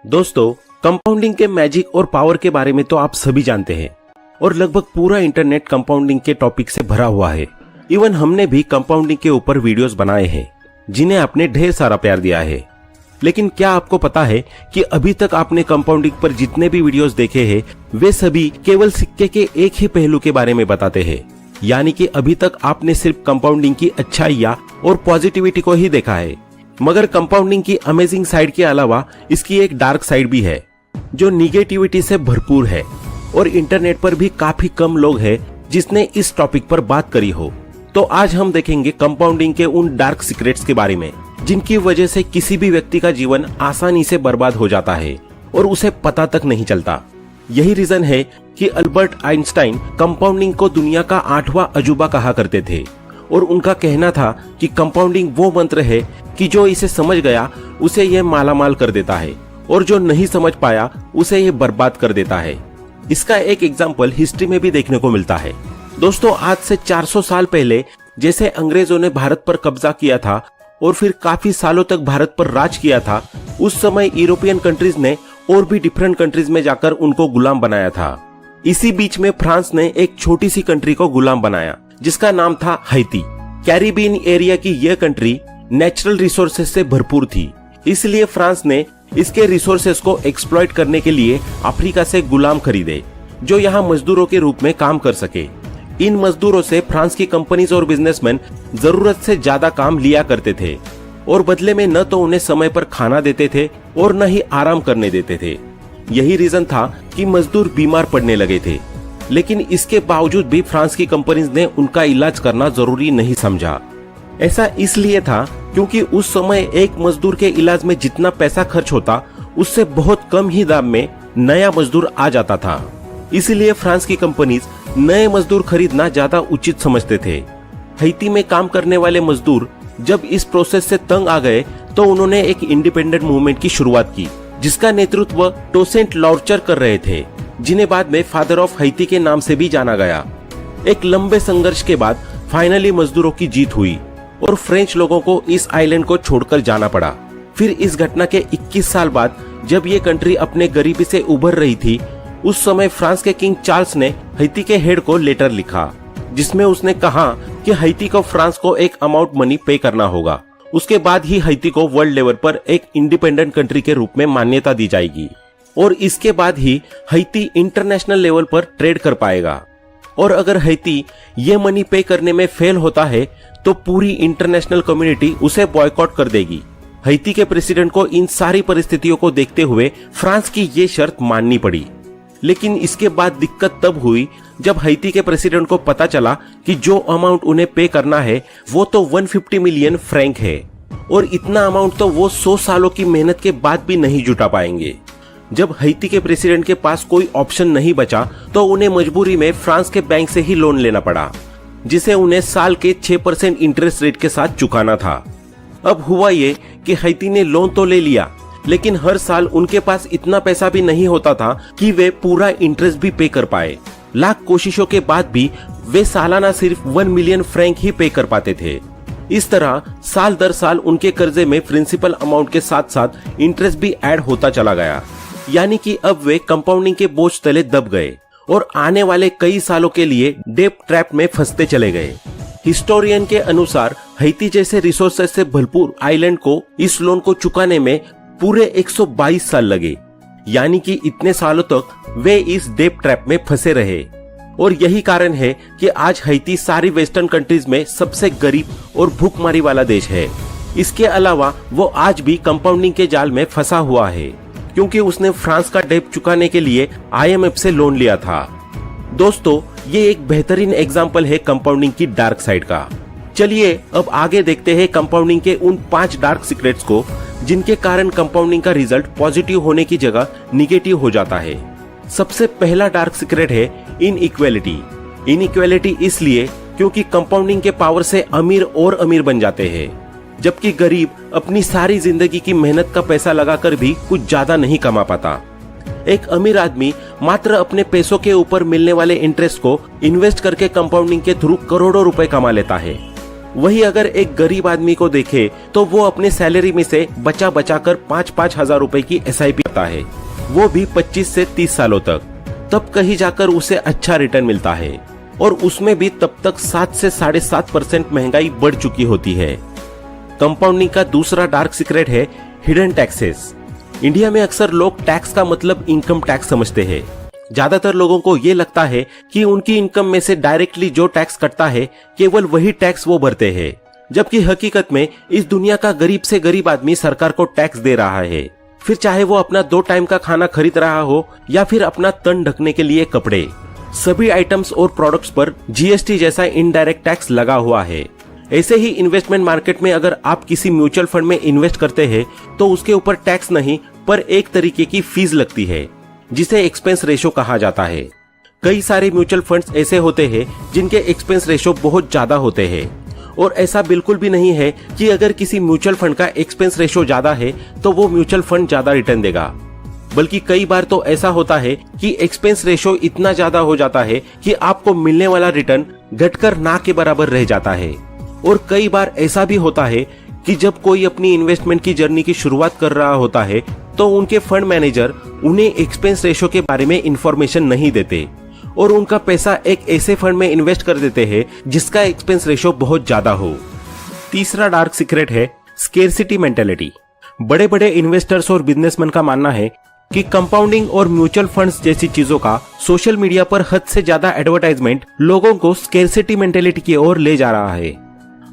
दोस्तों, कंपाउंडिंग के मैजिक और पावर के बारे में तो आप सभी जानते हैं और लगभग पूरा इंटरनेट कंपाउंडिंग के टॉपिक से भरा हुआ है। इवन हमने भी कंपाउंडिंग के ऊपर वीडियोस बनाए हैं जिन्हें आपने ढेर सारा प्यार दिया है। लेकिन क्या आपको पता है कि अभी तक आपने कंपाउंडिंग पर जितने भी वीडियोस देखे हैं वे सभी केवल सिक्के के एक ही पहलू के बारे में बताते हैं। यानी कि अभी तक आपने सिर्फ कंपाउंडिंग की अच्छाइयां और पॉजिटिविटी को ही देखा है, मगर कंपाउंडिंग की अमेजिंग साइड के अलावा इसकी एक डार्क साइड भी है जो निगेटिविटी से भरपूर है। और इंटरनेट पर भी काफी कम लोग हैं जिसने इस टॉपिक पर बात करी हो। तो आज हम देखेंगे कंपाउंडिंग के उन डार्क सीक्रेट्स के बारे में जिनकी वजह से किसी भी व्यक्ति का जीवन आसानी से बर्बाद हो जाता है और उसे पता तक नहीं चलता। यही रीजन है कि अल्बर्ट आइंस्टाइन कंपाउंडिंग को दुनिया का 8वां अजूबा कहा करते थे और उनका कहना था कि कंपाउंडिंग वो मंत्र है कि जो इसे समझ गया उसे यह मालामाल कर देता है और जो नहीं समझ पाया उसे यह बर्बाद कर देता है। इसका एक एग्जाम्पल हिस्ट्री में भी देखने को मिलता है। दोस्तों, आज से 400 साल पहले जैसे अंग्रेजों ने भारत पर कब्जा किया था और फिर काफी सालों तक भारत पर राज किया था, उस समय यूरोपियन कंट्रीज ने और भी डिफरेंट कंट्रीज में जाकर उनको गुलाम बनाया था। इसी बीच में फ्रांस ने एक छोटी सी कंट्री को गुलाम बनाया जिसका नाम था हैती। कैरिबियन एरिया की यह कंट्री नेचुरल रिसोर्सेज से भरपूर थी, इसलिए फ्रांस ने इसके रिसोर्सेज को एक्सप्लॉइट करने के लिए अफ्रीका से गुलाम खरीदे जो यहाँ मजदूरों के रूप में काम कर सके। इन मजदूरों से फ्रांस की कंपनीज और बिजनेसमैन जरूरत से ज्यादा काम लिया करते थे और बदले में न तो उन्हें समय पर खाना देते थे और न ही आराम करने देते थे। यही रीजन था कि मजदूर बीमार पड़ने लगे थे। लेकिन इसके बावजूद भी फ्रांस की कंपनीज ने उनका इलाज करना जरूरी नहीं समझा। ऐसा इसलिए था क्योंकि उस समय एक मजदूर के इलाज में जितना पैसा खर्च होता उससे बहुत कम ही दाम में नया मजदूर आ जाता था। इसलिए फ्रांस की कंपनीज नए मजदूर खरीदना ज्यादा उचित समझते थे। हैती में काम करने वाले मजदूर जब इस प्रोसेस से तंग आ गए तो उन्होंने एक इंडिपेंडेंट मूवमेंट की शुरुआत की जिसका नेतृत्व टोसेंट लॉर्चर कर रहे थे, जिन्हें बाद में फादर ऑफ हैती के नाम से भी जाना गया। एक लंबे संघर्ष के बाद फाइनली मजदूरों की जीत हुई और फ्रेंच लोगों को इस आइलैंड को छोड़कर जाना पड़ा। फिर इस घटना के 21 साल बाद जब ये कंट्री अपने गरीबी से उभर रही थी, उस समय फ्रांस के किंग चार्ल्स ने हैती के हेड को लेटर लिखा जिसमें उसने कहा कि हैती को फ्रांस को एक अमाउंट मनी पे करना होगा। उसके बाद ही हैती को वर्ल्ड लेवल पर एक इंडिपेंडेंट कंट्री के रूप में मान्यता दी जाएगी और इसके बाद ही हैती इंटरनेशनल लेवल पर ट्रेड कर पाएगा। और अगर हैती ये मनी पे करने में फेल होता है तो पूरी इंटरनेशनल कम्युनिटी उसे बॉयकॉट कर देगी। हैती के प्रेसिडेंट को इन सारी परिस्थितियों को देखते हुए फ्रांस की ये शर्त माननी पड़ी। लेकिन इसके बाद दिक्कत तब हुई जब हैती के प्रेसिडेंट को पता चला कि जो अमाउंट उन्हें पे करना है वो तो 150 मिलियन फ्रैंक है और इतना अमाउंट तो वो 100 सालों की मेहनत के बाद भी नहीं जुटा पाएंगे। जब हैती के प्रेसिडेंट के पास कोई ऑप्शन नहीं बचा तो उन्हें मजबूरी में फ्रांस के बैंक से ही लोन लेना पड़ा जिसे उन्हें साल के 6% इंटरेस्ट रेट के साथ चुकाना था। अब हुआ ये कि हैती ने लोन तो ले लिया लेकिन हर साल उनके पास इतना पैसा भी नहीं होता था कि वे पूरा इंटरेस्ट भी पे कर पाए। लाख कोशिशों के बाद भी वे सालाना सिर्फ 1 मिलियन फ्रैंक ही पे कर पाते थे। इस तरह साल दर साल उनके कर्जे में प्रिंसिपल अमाउंट के साथ साथ इंटरेस्ट भी ऐड होता चला गया। यानी कि अब वे कंपाउंडिंग के बोझ तले दब गए और आने वाले कई सालों के लिए डेट ट्रैप में फंसते चले गए। हिस्टोरियन के अनुसार हैती जैसे रिसोर्सेज से भरपूर आइलैंड को इस लोन को चुकाने में पूरे 122 साल लगे। यानी कि इतने सालों तक वे इस डेट ट्रैप में फंसे रहे और यही कारण है कि आज हैती सारी वेस्टर्न कंट्रीज में सबसे गरीब और भूखमरी वाला देश है। इसके अलावा वो आज भी कंपाउंडिंग के जाल में फंसा हुआ है क्योंकि उसने फ्रांस का डेट चुकाने के लिए IMF से लोन लिया था। दोस्तों, ये एक बेहतरीन एग्जाम्पल है कंपाउंडिंग की डार्क साइड का। चलिए अब आगे देखते हैं कंपाउंडिंग के उन 5 डार्क सीक्रेट्स को जिनके कारण कंपाउंडिंग का रिजल्ट पॉजिटिव होने की जगह निगेटिव हो जाता है। सबसे पहला डार्क सीक्रेट है इनइक्वालिटी। इनइक्वालिटी इसलिए क्योंकि कंपाउंडिंग के पावर से अमीर और अमीर बन जाते हैं जबकि गरीब अपनी सारी जिंदगी की मेहनत का पैसा लगाकर भी कुछ ज्यादा नहीं कमा पाता। एक अमीर आदमी मात्र अपने पैसों के ऊपर मिलने वाले इंटरेस्ट को इन्वेस्ट करके कंपाउंडिंग के थ्रू करोड़ों रुपए कमा लेता है वही अगर एक गरीब आदमी को देखे तो वो अपने सैलरी में से बचा बचा कर 5-5 हजार रुपए की SIP करता है, वो भी 25 से 30 सालों तक। तब कहीं जाकर उसे अच्छा रिटर्न मिलता है और उसमें भी तब तक 7 से 7.5% महंगाई बढ़ चुकी होती है। कंपाउंडिंग का दूसरा डार्क सीक्रेट है हिडन टैक्सेस। इंडिया में अक्सर लोग टैक्स का मतलब इनकम टैक्स समझते हैं। ज्यादातर लोगों को ये लगता है कि उनकी इनकम में से डायरेक्टली जो टैक्स कटता है केवल वही टैक्स वो भरते हैं, जबकि हकीकत में इस दुनिया का गरीब से गरीब आदमी सरकार को टैक्स दे रहा है, फिर चाहे वो अपना 2 टाइम का खाना खरीद रहा हो या फिर अपना तन ढकने के लिए कपड़े। सभी आइटम्स और प्रोडक्ट्स पर GST जैसा इनडायरेक्ट टैक्स लगा हुआ है। ऐसे ही इन्वेस्टमेंट मार्केट में अगर आप किसी म्यूचुअल फंड में इन्वेस्ट करते हैं तो उसके ऊपर टैक्स नहीं पर एक तरीके की फीस लगती है, जिसे एक्सपेंस रेशो कहा जाता है। कई सारे म्यूचुअल फंड्स ऐसे होते हैं जिनके एक्सपेंस रेशो बहुत ज्यादा होते हैं, और ऐसा बिल्कुल भी नहीं है कि अगर किसी म्यूचुअल फंड का एक्सपेंस रेशो ज्यादा है तो वो म्यूचुअल फंड ज्यादा रिटर्न देगा। बल्कि कई बार तो ऐसा होता है कि एक्सपेंस रेशो इतना ज्यादा हो जाता है कि आपको मिलने वाला रिटर्न घटकर ना के बराबर रह जाता है। और कई बार ऐसा भी होता है कि जब कोई अपनी इन्वेस्टमेंट की जर्नी की शुरुआत कर रहा होता है तो उनके फंड मैनेजर उन्हें एक्सपेंस रेशो के बारे में इंफॉर्मेशन नहीं देते और उनका पैसा एक ऐसे फंड में इन्वेस्ट कर देते हैं जिसका एक्सपेंस रेशो बहुत ज्यादा हो। तीसरा डार्क सीक्रेट है स्केर्सिटी मेंटेलिटी। बड़े बड़े इन्वेस्टर्स और बिजनेसमैन का मानना है कि कंपाउंडिंग और म्यूचुअल फंड्स जैसी चीजों का सोशल मीडिया पर हद से ज्यादा एडवर्टाइजमेंट लोगों को स्केर्सिटी मेंटेलिटी की ओर ले जा रहा है।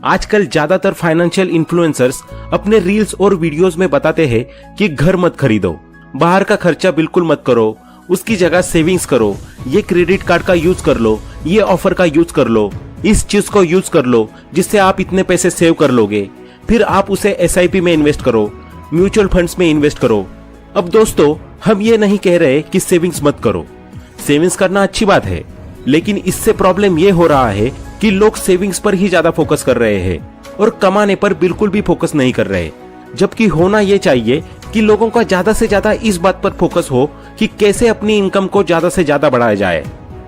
आजकल ज्यादातर फाइनेंशियल इन्फ्लुएंसर्स अपने रील्स और वीडियोस में बताते हैं कि घर मत खरीदो, बाहर का खर्चा बिल्कुल मत करो, उसकी जगह सेविंग्स करो, ये क्रेडिट कार्ड का यूज कर लो, ये ऑफर का यूज कर लो, इस चीज को यूज कर लो जिससे आप इतने पैसे सेव कर लोगे, फिर आप उसे SIP में इन्वेस्ट करो, म्यूचुअल फंड्स में इन्वेस्ट करो। अब दोस्तों, हम ये नहीं कह रहे कि सेविंग्स मत करो, सेविंग्स करना अच्छी बात है, लेकिन इससे प्रॉब्लम ये हो रहा है कि लोग सेविंग्स पर ही ज्यादा फोकस कर रहे हैं और कमाने पर बिल्कुल भी फोकस नहीं कर रहे, जबकि होना ये चाहिए कि लोगों का ज्यादा से ज्यादा इस बात पर फोकस हो कि कैसे अपनी इनकम को ज्यादा से ज्यादा बढ़ाया जाए।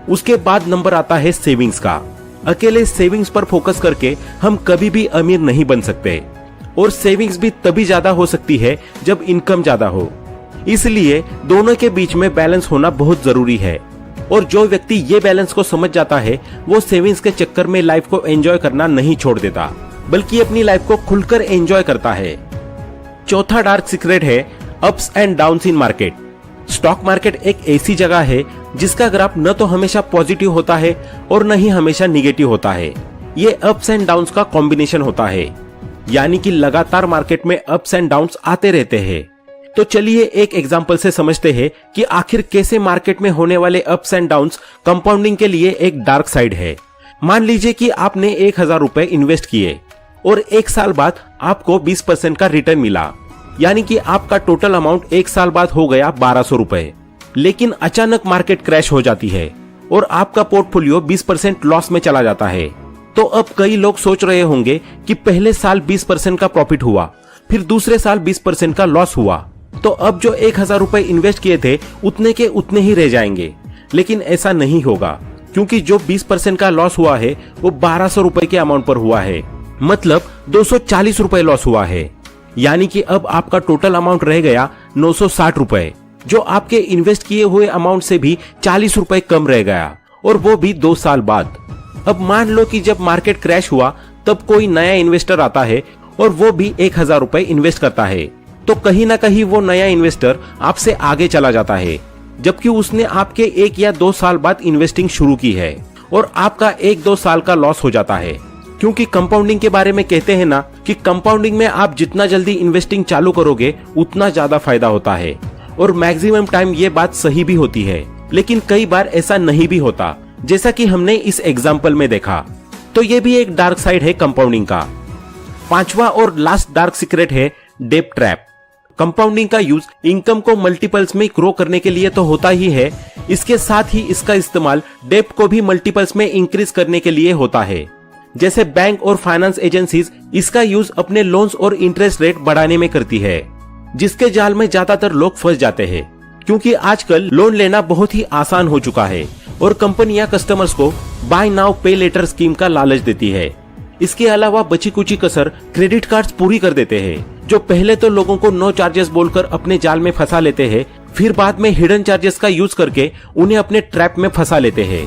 उसके बाद नंबर आता है सेविंग्स का। अकेले सेविंग्स पर फोकस करके हम कभी भी अमीर नहीं बन सकते, और सेविंग्स भी तभी ज्यादा हो सकती है जब इनकम ज्यादा हो। इसलिए दोनों के बीच में बैलेंस होना बहुत जरूरी है, और जो व्यक्ति ये बैलेंस को समझ जाता है वो सेविंग्स के चक्कर में लाइफ को एंजॉय करना नहीं छोड़ देता, बल्कि अपनी लाइफ को खुलकर एंजॉय करता है। चौथा डार्क सीक्रेट है ups and downs in market. Stock market एक ऐसी जगह है जिसका ग्राफ न तो हमेशा पॉजिटिव होता है और न ही हमेशा निगेटिव होता है। ये अप्स एंड डाउन्स का कॉम्बिनेशन होता है, यानी कि लगातार मार्केट में अप्स एंड डाउन्स आते रहते हैं। तो चलिए एक एग्जांपल से समझते हैं कि आखिर कैसे मार्केट में होने वाले अप्स एंड डाउन्स कंपाउंडिंग के लिए एक डार्क साइड है। मान लीजिए कि आपने 1000 रुपए इन्वेस्ट किए और 1 साल बाद आपको 20% का रिटर्न मिला, यानी कि आपका टोटल अमाउंट 1 साल बाद हो गया 1200 रुपए। लेकिन अचानक मार्केट क्रैश हो जाती है और आपका पोर्टफोलियो 20% लॉस में चला जाता है। तो अब कई लोग सोच रहे होंगे कि पहले साल 20% का प्रॉफिट हुआ, फिर दूसरे साल 20% का लॉस हुआ, तो अब जो 1000 रुपए इन्वेस्ट किए थे उतने के उतने ही रह जाएंगे। लेकिन ऐसा नहीं होगा, क्योंकि जो 20% का लॉस हुआ है वो 1200 रुपए के अमाउंट पर हुआ है, मतलब 240 रुपए लॉस हुआ है। यानी कि अब आपका टोटल अमाउंट रह गया 960 रुपए, जो आपके इन्वेस्ट किए हुए अमाउंट से भी 40 रुपए कम रह गया, और वो भी 2 साल बाद। अब मान लो कि जब मार्केट क्रैश हुआ तब कोई नया इन्वेस्टर आता है और वो भी 1000 रुपए इन्वेस्ट करता है, तो कहीं ना कहीं वो नया इन्वेस्टर आपसे आगे चला जाता है, जबकि उसने आपके 1 या 2 साल बाद इन्वेस्टिंग शुरू की है और आपका 1-2 साल का लॉस हो जाता है। क्योंकि कंपाउंडिंग के बारे में कहते हैं ना कि कंपाउंडिंग में आप जितना जल्दी इन्वेस्टिंग चालू करोगे उतना ज्यादा फायदा होता है, और मैक्सिमम टाइम ये बात सही भी होती है। लेकिन कई बार ऐसा नहीं भी होता, जैसा कि हमने इस एग्जाम्पल में देखा। तो ये भी एक डार्क साइड है कंपाउंडिंग का। 5वां और लास्ट डार्क सीक्रेट है डेब्ट ट्रैप। कंपाउंडिंग का यूज इनकम को मल्टीपल्स में ग्रो करने के लिए तो होता ही है, इसके साथ ही इसका इस्तेमाल डेब्ट को भी मल्टीपल्स में इंक्रीज करने के लिए होता है। जैसे बैंक और फाइनेंस एजेंसीज इसका यूज अपने लोन्स और इंटरेस्ट रेट बढ़ाने में करती है, जिसके जाल में ज्यादातर लोग फंस जाते हैं। क्योंकि आजकल लोन लेना बहुत ही आसान हो चुका है और कंपनियां कस्टमर्स को बाय नाउ पे लेटर स्कीम का लालच देती है। इसके अलावा बची कुची कसर क्रेडिट कार्ड्स पूरी कर देते हैं, जो पहले तो लोगों को नो चार्जेस बोलकर अपने जाल में फंसा लेते हैं, फिर बाद में हिडन चार्जेस का यूज करके उन्हें अपने ट्रैप में फंसा लेते हैं।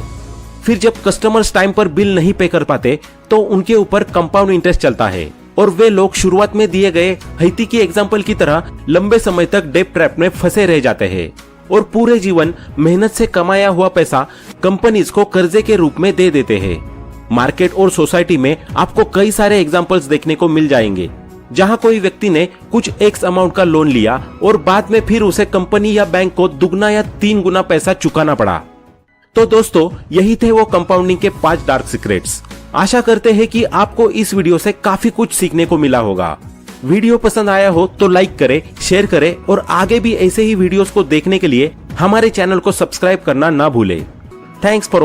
फिर जब कस्टमर्स टाइम पर बिल नहीं पे कर पाते तो उनके ऊपर कंपाउंड इंटरेस्ट चलता है और वे लोग शुरुआत में दिए गए हैती की एग्जाम्पल की तरह लंबे समय तक डेट ट्रैप में फंसे रह जाते हैं और पूरे जीवन मेहनत से कमाया हुआ पैसा कंपनीज को कर्जे के रूप में दे देते हैं। मार्केट और सोसाइटी में आपको कई सारे एग्जाम्पल्स देखने को मिल जाएंगे जहां कोई व्यक्ति ने कुछ एक्स अमाउंट का लोन लिया और बाद में फिर उसे कंपनी या बैंक को दुगना या 3 गुना पैसा चुकाना पड़ा। तो दोस्तों, यही थे वो कंपाउंडिंग के 5 डार्क सीक्रेट्स। आशा करते हैं कि आपको इस वीडियो से काफी कुछ सीखने को मिला होगा। वीडियो पसंद आया हो तो लाइक करें, शेयर करें और आगे भी ऐसे ही वीडियोस को देखने के लिए हमारे चैनल को सब्सक्राइब करना ना भूलें। Thanks for